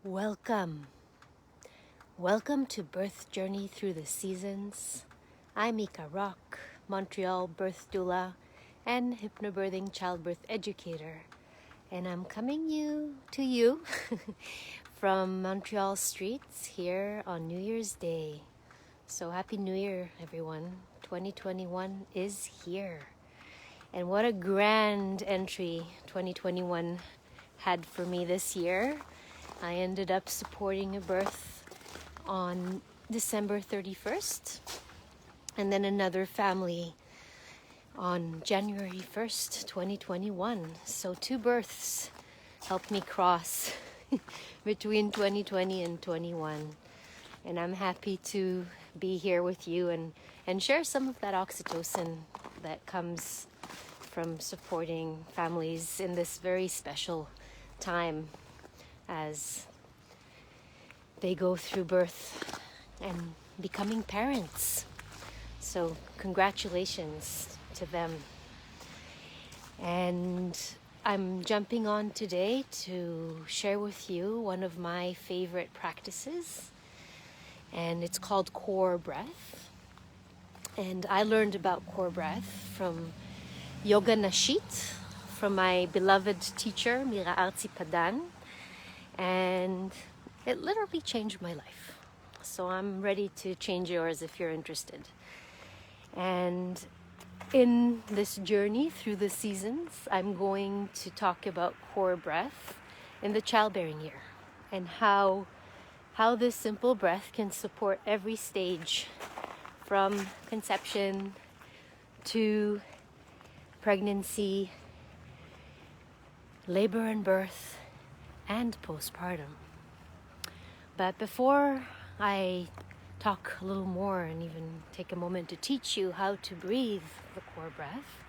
Welcome. Welcome to Birth Journey Through the Seasons. I'm Mika Rock, Montreal birth doula and hypnobirthing childbirth educator. And I'm coming to you from Montreal streets here on New Year's Day. So Happy New Year, everyone. 2021 is here. And what a grand entry 2021 had for me this year. I ended up supporting a birth on December 31st, and then another family on January 1st, 2021. So 2 births helped me cross between 2020 and 21. And I'm happy to be here with you and share some of that oxytocin that comes from supporting families in this very special time as they go through birth and becoming parents. So congratulations to them. And I'm jumping on today to share with you one of my favorite practices, and it's called core breath. And I learned about core breath from Yoga Nashit, from my beloved teacher Mira Padan. And it literally changed my life. So I'm ready to change yours if you're interested. And in this journey through the seasons, I'm going to talk about core breath in the childbearing year and how this simple breath can support every stage from conception to pregnancy, labor and birth, and postpartum. But before I talk a little more and even take a moment to teach you how to breathe the core breath,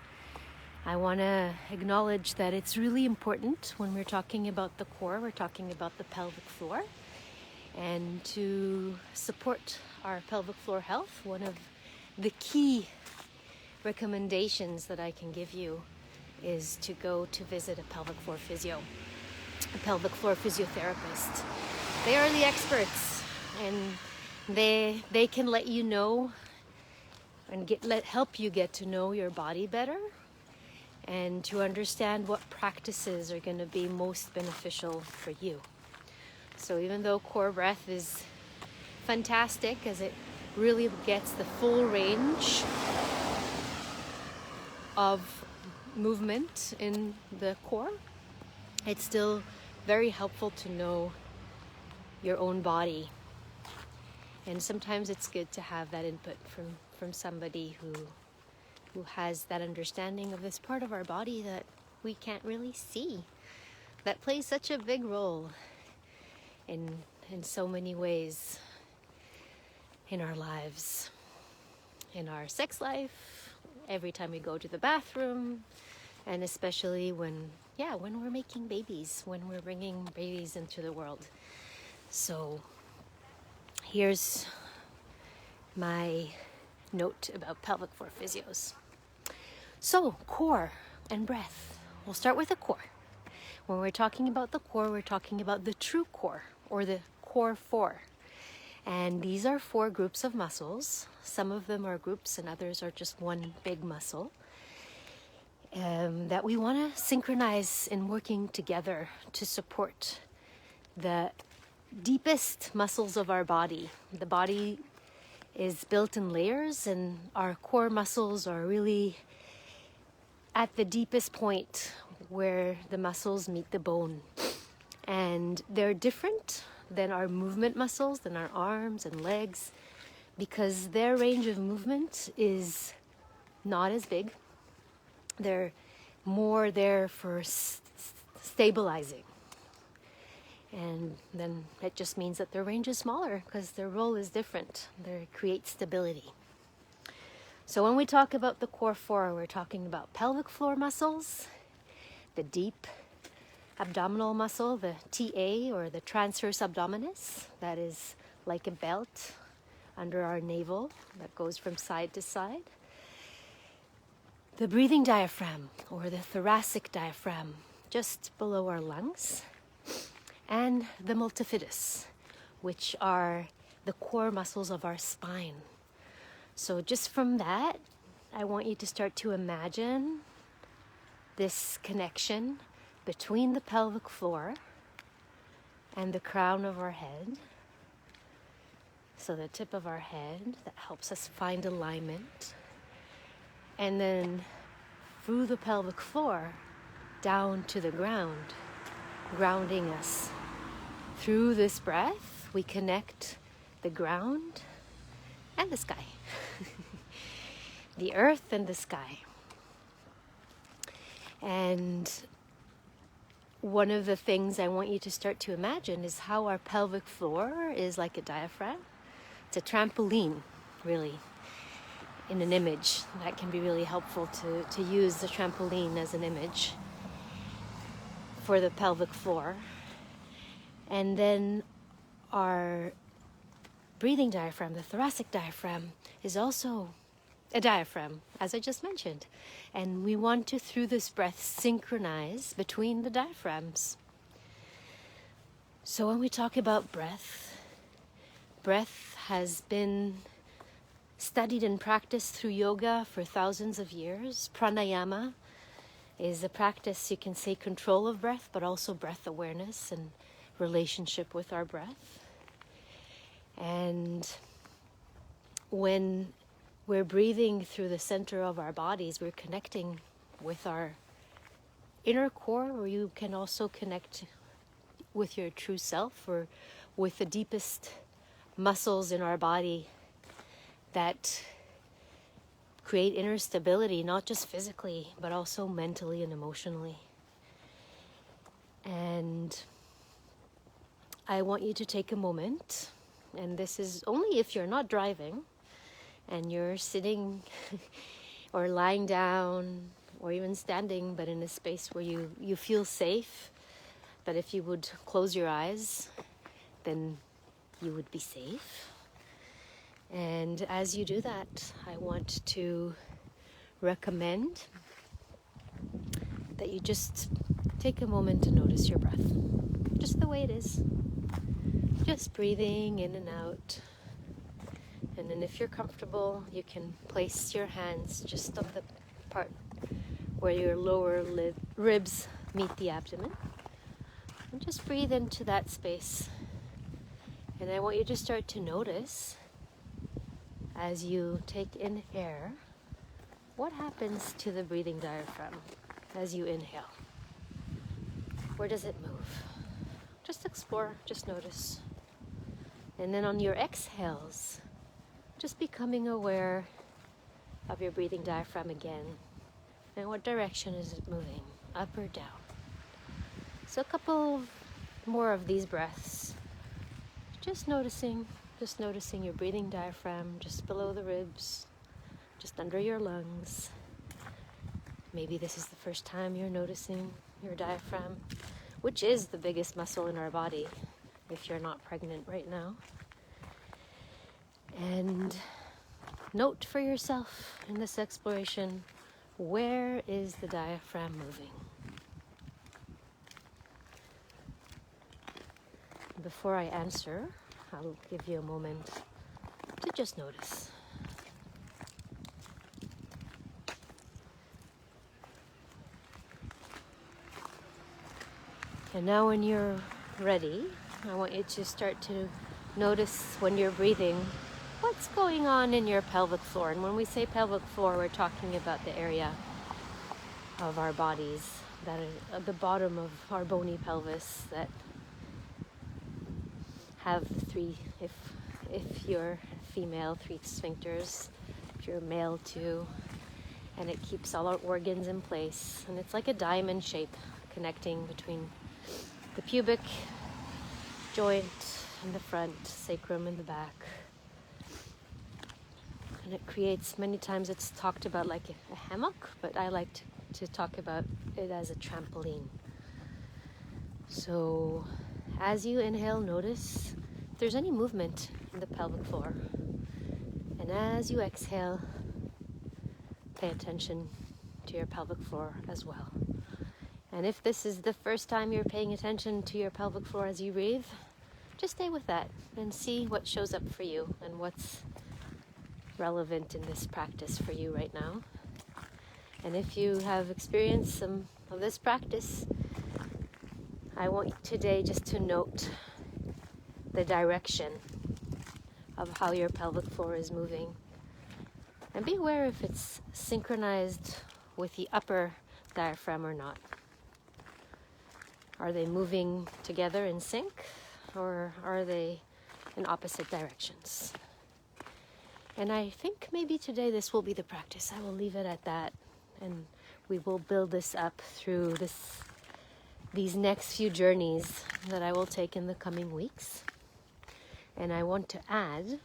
I want to acknowledge that it's really important when we're talking about the core, we're talking about the pelvic floor. And to support our pelvic floor health, one of the key recommendations that I can give you is to go to visit a pelvic floor physio. A pelvic floor physiotherapist. They are the experts, and they can let you know and help you get to know your body better and to understand what practices are going to be most beneficial for you. So even though core breath is fantastic as it really gets the full range of movement in the core, it's still very helpful to know your own body. And sometimes it's good to have that input from somebody who has that understanding of this part of our body that we can't really see, that plays such a big role in so many ways in our lives, in our sex life, every time we go to the bathroom, and especially when we're making babies, when we're bringing babies into the world. So here's my note about pelvic floor physios. So core and breath. We'll start with the core. When we're talking about the core, we're talking about the true core, or the core 4. And these are 4 groups of muscles. Some of them are groups and others are just one big muscle. That we want to synchronize in working together to support the deepest muscles of our body. The body is built in layers, and our core muscles are really at the deepest point where the muscles meet the bone. And they're different than our movement muscles, than our arms and legs, because their range of movement is not as big. They're more there for stabilizing. And then it just means that their range is smaller because their role is different. They create stability. So when we talk about the core 4, we're talking about pelvic floor muscles, the deep abdominal muscle, the TA, or the transverse abdominis, that is like a belt under our navel that goes from side to side. The breathing diaphragm, or the thoracic diaphragm, just below our lungs. and the multifidus, which are the core muscles of our spine. So just from that, I want you to start to imagine this connection between the pelvic floor and the crown of our head. So the tip of our head that helps us find alignment. And then through the pelvic floor down to the ground, grounding us. Through this breath, we connect the ground and the sky. The earth and the sky. And one of the things I want you to start to imagine is how our pelvic floor is like a diaphragm. It's a trampoline, really, in an image. That can be really helpful to use the trampoline as an image for the pelvic floor. And then our breathing diaphragm, the thoracic diaphragm, is also a diaphragm, as I just mentioned. And we want to, through this breath, synchronize between the diaphragms. So when we talk about breath, breath has been studied and practiced through yoga for thousands of years. Pranayama is a practice, you can say, control of breath, but also breath awareness and relationship with our breath. And when we're breathing through the center of our bodies, we're connecting with our inner core, or you can also connect with your true self, or with the deepest muscles in our body that create inner stability, not just physically, but also mentally and emotionally. And I want you to take a moment, and this is only if you're not driving, and you're sitting or lying down or even standing, but in a space where you feel safe. But if you would close your eyes, then you would be safe. And as you do that, I want to recommend that you just take a moment to notice your breath, just the way it is. Just breathing in and out. And then if you're comfortable, you can place your hands just on the part where your lower ribs meet the abdomen. And just breathe into that space. And I want you to start to notice, as you take in air, what happens to the breathing diaphragm as you inhale? Where does it move? Just explore, just notice. And then on your exhales, just becoming aware of your breathing diaphragm again. And what direction is it moving? Up or down? So a couple more of these breaths. Just noticing your breathing diaphragm just below the ribs, just under your lungs. Maybe this is the first time you're noticing your diaphragm, which is the biggest muscle in our body if you're not pregnant right now. And note for yourself in this exploration, where is the diaphragm moving? Before I answer, I'll give you a moment to just notice. And now when you're ready, I want you to start to notice when you're breathing, what's going on in your pelvic floor. And when we say pelvic floor, we're talking about the area of our bodies that are at the bottom of our bony pelvis that have three, if you're female, 3 sphincters, if you're male 2, and it keeps all our organs in place. And it's like a diamond shape connecting between the pubic joint in the front, sacrum in the back. And it creates, many times it's talked about like a hammock, but I like to talk about it as a trampoline. So as you inhale, notice if there's any movement in the pelvic floor. And as you exhale, pay attention to your pelvic floor as well. And if this is the first time you're paying attention to your pelvic floor as you breathe, just stay with that and see what shows up for you and what's relevant in this practice for you right now. And if you have experienced some of this practice, I want today just to note the direction of how your pelvic floor is moving. And be aware if it's synchronized with the upper diaphragm or not. Are they moving together in sync, or are they in opposite directions? And I think maybe today this will be the practice. I will leave it at that, and we will build this up through these next few journeys that I will take in the coming weeks. And I want to add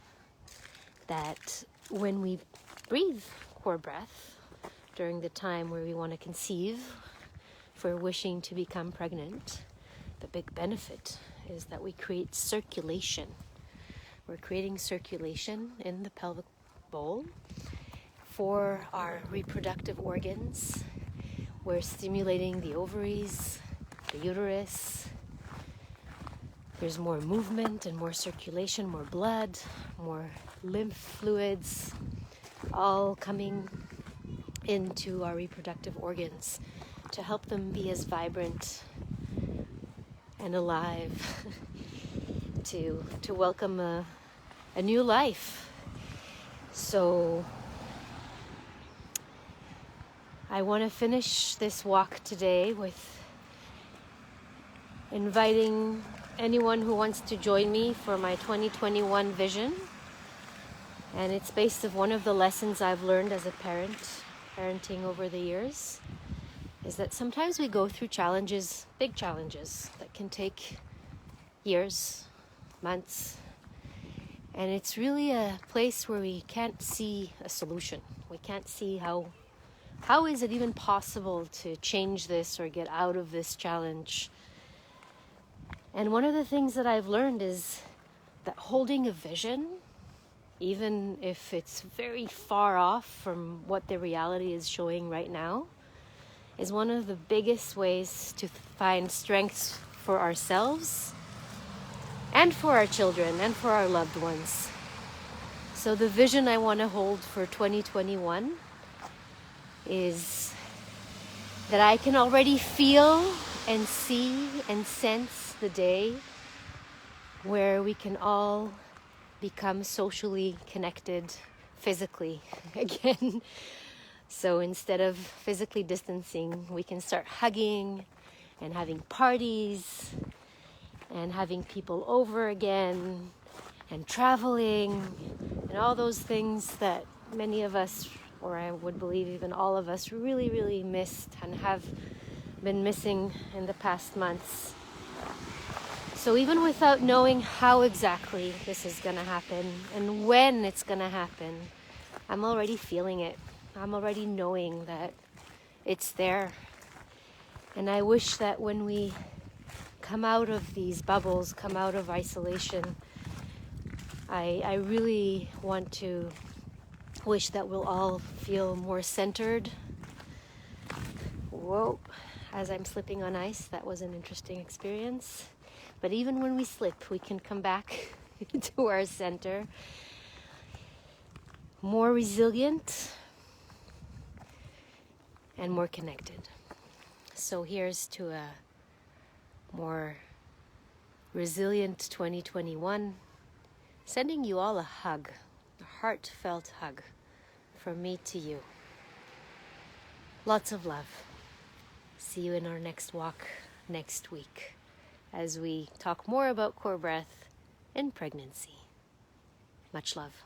that when we breathe core breath during the time where we want to conceive, if we're wishing to become pregnant, the big benefit is that we create circulation. We're creating circulation in the pelvic bowl for our reproductive organs. We're stimulating the ovaries, the uterus. There's more movement and more circulation, more blood, more lymph fluids, all coming into our reproductive organs to help them be as vibrant and alive to welcome a new life. So I want to finish this walk today with inviting anyone who wants to join me for my 2021 vision. And it's based on one of the lessons I've learned as a parent, parenting over the years, is that sometimes we go through challenges, big challenges, that can take years, months, and it's really a place where we can't see a solution. We can't see how is it even possible to change this or get out of this challenge. And one of the things that I've learned is that holding a vision, even if it's very far off from what the reality is showing right now, is one of the biggest ways to find strength for ourselves and for our children and for our loved ones. So the vision I want to hold for 2021 is that I can already feel and see and sense the day where we can all become socially connected physically again. So instead of physically distancing, we can start hugging and having parties and having people over again and traveling and all those things that many of us, or I would believe even all of us, really, really missed and have been missing in the past months. So even without knowing how exactly this is going to happen and when it's going to happen, I'm already feeling it. I'm already knowing that it's there. And I wish that when we come out of these bubbles, come out of isolation, I really want to wish that we'll all feel more centered. Whoa, as I'm slipping on ice, that was an interesting experience. But even when we slip, we can come back to our center, more resilient and more connected. So here's to a more resilient 2021, sending you all a hug, a heartfelt hug from me to you. Lots of love. See you in our next walk next week as we talk more about core breath and pregnancy. Much love.